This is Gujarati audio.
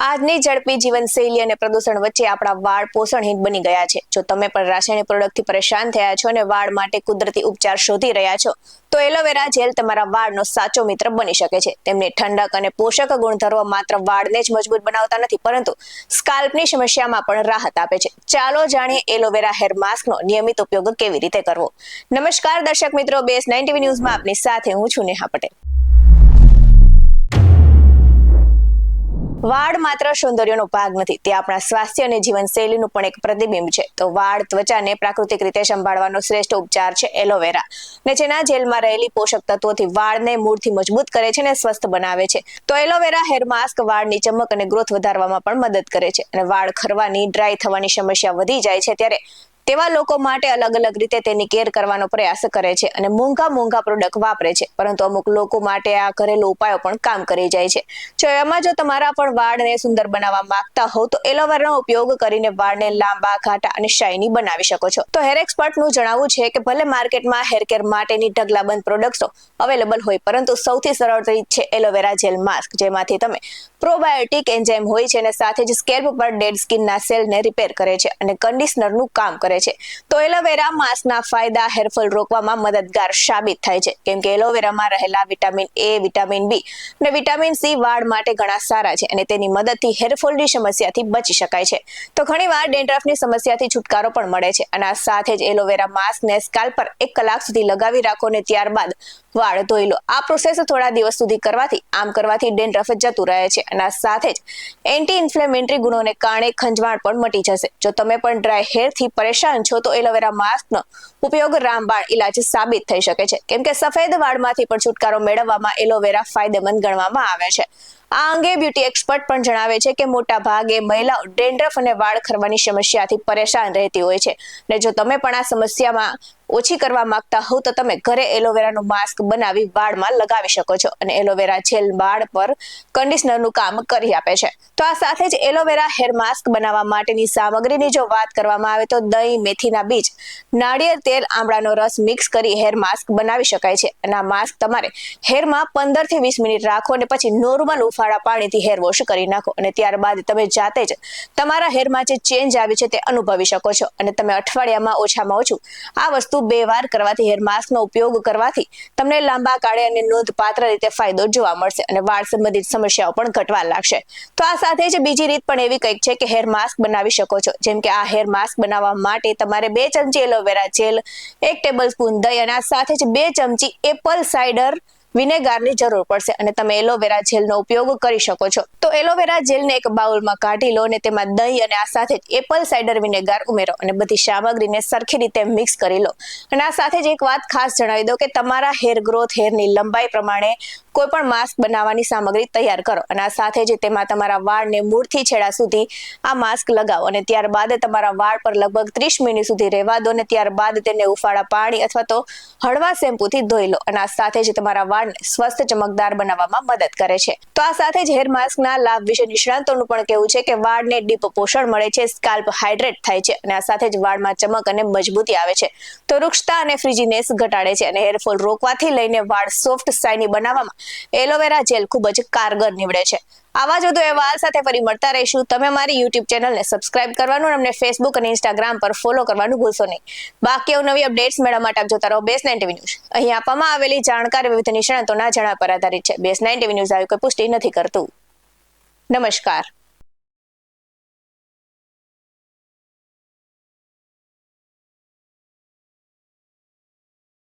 આજની ઝડપી જીવનશૈલી અને પ્રદૂષણ વચ્ચે આપણા વાળ પોષણહીન બની ગયા છે. જો તમે પણ રાસાયણિક પ્રોડક્ટથી પરેશાન થયા છો અને વાળ માટે કુદરતી ઉપચાર શોધી રહ્યા છો, તો એલોવેરા જેલ તમારા વાળનો સાચો મિત્ર બની શકે છે. તેમની ઠંડક અને પોષક ગુણધર્મો માત્ર વાળને જ મજબૂત બનાવતા નથી, પરંતુ સ્કાલ્પની સમસ્યામાં પણ રાહત આપે છે. ચાલો જાણીએ એલોવેરા હેર માસ્કનો નિયમિત ઉપયોગ કેવી રીતે કરવો. નમસ્કાર દર્શક મિત્રો, BS9 TV ન્યૂઝમાં આપની સાથે હું છું નેહા પટેલ. વાળ માત્ર સૌંદર્યનો ભાગ નથી, તે આપણા સ્વાસ્થ્ય અને જીવનશૈલીનું પણ એક પ્રતિબિંબ છે. તો વાળ ત્વચાને પ્રાકૃતિક રીતે સંભાળવાનો શ્રેષ્ઠ ઉપચાર છે એલોવેરા, ને જેના જેલમાં રહેલી પોષક તત્વોથી વાળને મૂળથી મજબૂત કરે છે અને સ્વસ્થ બનાવે છે. તો એલોવેરા હેર માસ્ક વાળની ચમક અને ગ્રોથ વધારવામાં પણ મદદ કરે છે. અને વાળ ખરવાની, ડ્રાય થવાની સમસ્યા વધી જાય છે ત્યારે તેવા લોકો માટે અલગ અલગ રીતે તેની કેર કરવાનો પ્રયાસ કરે છે અને મોંઘા પ્રોડક્ટ વાપરે છે. પરંતુ અમુક લોકો માટે આ ઘરેલું ઉપાયો પણ કામ કરી જાય છે. જો તમારા પણ વાળને સુંદર બનાવવા માંગતા હો, તો એલોવેરાનો ઉપયોગ કરીને વાળને લાંબા, ઘાટા અને શાઇની બનાવી શકો છો. તો હેર એક્સપર્ટનું જણાવવું છે કે ભલે માર્કેટમાં હેર કેર માટેની ઢગલાબંધ પ્રોડક્ટ્સો અવેલેબલ હોય, પરંતુ સૌથી સરળ રીત છે એલોવેરા જેલ માસ્ક, જેમાંથી તમે પ્રોબાયોટિક એન્ઝાઇમ હોય છે અને સાથે જ સ્કેલ્પ પર ડેડ સ્કિનના સેલને રિપેર કરે છે અને કન્ડિશનરનું કામ કરે છે. તો એલોવેરા માસ્કના ફાયદા હેરફોલ રોકવામાં મદદગાર સાબિત થાય છે, કેમ કે એલોવેરામાં રહેલા વિટામિન A, વિટામિન B અને વિટામિન C વાળ માટે ઘણા સારા છે અને તેની મદદથી હેરફોલની સમસ્યાથી બચી શકાય છે. તો ઘણીવાર ડેન્ડ્રફની સમસ્યાથી છુટકારો પણ મળે છે. અને આ સાથે જ એલોવેરા માસ્કને સ્કાલ્પ પર 1 કલાક સુધી લગાવી રાખો અને ત્યારબાદ વાળ ધોઈ લો. આ પ્રોસેસ થોડા દિવસ સુધી કરવાથી ડેન્ડ્રફ જતું રહે છે અને આ સાથે જ એન્ટી ઇન્ફ્લેમેટરી ગુણોને કારણે ખંજવાળ પણ મટી જશે. જો તમે પણ ડ્રાય હેરથી પરેશાન છો, તો એલોવેરા માસ્કનો ઉપયોગ રામબાણ ઇલાજ સાબિત થઈ શકે છે, કેમ કે સફેદ વાળમાંથી પણ છુટકારો મેળવવામાં એલોવેરા ફાયદેમંદ ગણવામાં આવે છે. આ અંગે બ્યુટી એક્સપર્ટ પણ જણાવે છે કે મોટા ભાગે મહિલાઓ ડેન્ડ્રફ અને વાળ ખરવાની સમસ્યાથી પરેશાન રહેતી હોય છે. અને જો તમે પણ આ સમસ્યામાં ઓછી કરવા માંગતા હો, તો તમે ઘરે એલોવેરાનું માસ્ક બનાવી વાળમાં લગાવી શકો છો અને એલોવેરા જેલ વાળ પર કન્ડિશનરનું કામ કરી આપે છે. તો આ સાથે જ એલોવેરા હેર માસ્ક બનાવવા માટેની સામગ્રીની જો વાત કરવામાં આવે, તો દહીં, મેથીના બીજ, નાળિયેર તેલ, આમળાનો રસ મિક્સ કરી હેર માસ્ક બનાવી શકાય છે. અને આ માસ્ક તમારે હેરમાં 15 થી 20 મિનિટ રાખો અને પછી નોર્મલ ઉફાળા પાણીથી હેર વોશ કરી નાખો અને ત્યારબાદ તમે જાતે જ તમારા હેરમાં જે ચેન્જ આવી છે તે અનુભવી શકો છો. અને તમે અઠવાડિયામાં ઓછામાં ઓછું આ વસ્તુ 2 વાર કરવાથી, હેર માસ્કનો ઉપયોગ કરવાથી તમને લાંબા ગાળે અને નોંધપાત્ર રીતે ફાયદો જોવા મળશે અને વાળ સંબંધિત સમસ્યાઓ પણ ઘટવા લાગશે. તો આ સાથે જ બીજી રીત પણ એવી કંઈક છે કે હેર માસ્ક બનાવી શકો છો. જેમ કે આ હેર માસ્ક બનાવવા માટે તમારે 2 ચમચી એલોવેરા જેલ, 1 ટેબલસ્પૂન દહીં અને આ સાથે જ 2 ચમચી એપલ સાઇડર વિનેગારની જરૂર પડશે અને તમે એલોવેરા જેલનો ઉપયોગ કરી શકો છો. તો એલોવેરા જેલને એક બાઉલમાં કાઢી લો અને તેમાં દહીં અને આ સાથે જ એપલ સાઇડર વિનેગાર ઉમેરો અને બધી સામગ્રીને સરખી રીતે મિક્સ કરી લો. અને આ સાથે જ એક વાત ખાસ જણાવી દો કે તમારા હેર ગ્રોથ, હેરની લંબાઈ પ્રમાણે કોઈ પણ માસ્ક બનાવવાની સામગ્રી તૈયાર કરો અને આ સાથે જ તેમાં તમારા વાળને મૂળથી છેડા સુધી આ માસ્ક લગાવો અને ત્યારબાદ તમારા વાળ પર લગભગ 30 મિનિટ સુધી રહેવા દો અને ત્યારબાદ તેને ઉફાળા પાણી અથવા તો હળવા શેમ્પૂથી ધોઈ લો. અને આ સાથે જ તમારા વાળને સ્વસ્થ, ચમકદાર બનાવવામાં મદદ કરે છે. તો આ સાથે જ હેર માસ્કના લાભ વિશે નિષ્ણાતોનું પણ કહેવું છે કે વાળને ડીપ પોષણ મળે છે, સ્કાલ્પ હાઇડ્રેટ થાય છે અને આ સાથે જ વાળમાં ચમક અને મજબૂતી આવે છે. તો રૂક્ષતા અને ફ્રીજીનેસ ઘટાડે છે અને હેરફોલ રોકવાથી લઈને વાળ સોફ્ટ, શાઇની બનાવવામાં એલોવેરા જેલ ખૂબ જ કારગર નીવડે છે. આવા જ વધુ અહેવાલ સાથે ફરી મળતા રહીશું. તમે મારી YouTube ચેનલને સબસ્ક્રાઇબ કરવાનું અને અમને Facebook અને Instagram પર ફોલો કરવાનું ભૂલશો નહીં. બાકી નવી અપડેટ્સ મેળવવા માટે આપ જોતા રહો BS9 TV ન્યૂઝ. અહીં આપવામાં આવેલી જાણકારી વિવિધ નિષ્ણાતોના જણાવ્યા પર આધારિત છે. BS9 TV ન્યૂઝ આવી કોઈ પુષ્ટિ નથી કરતું. નમસ્કાર.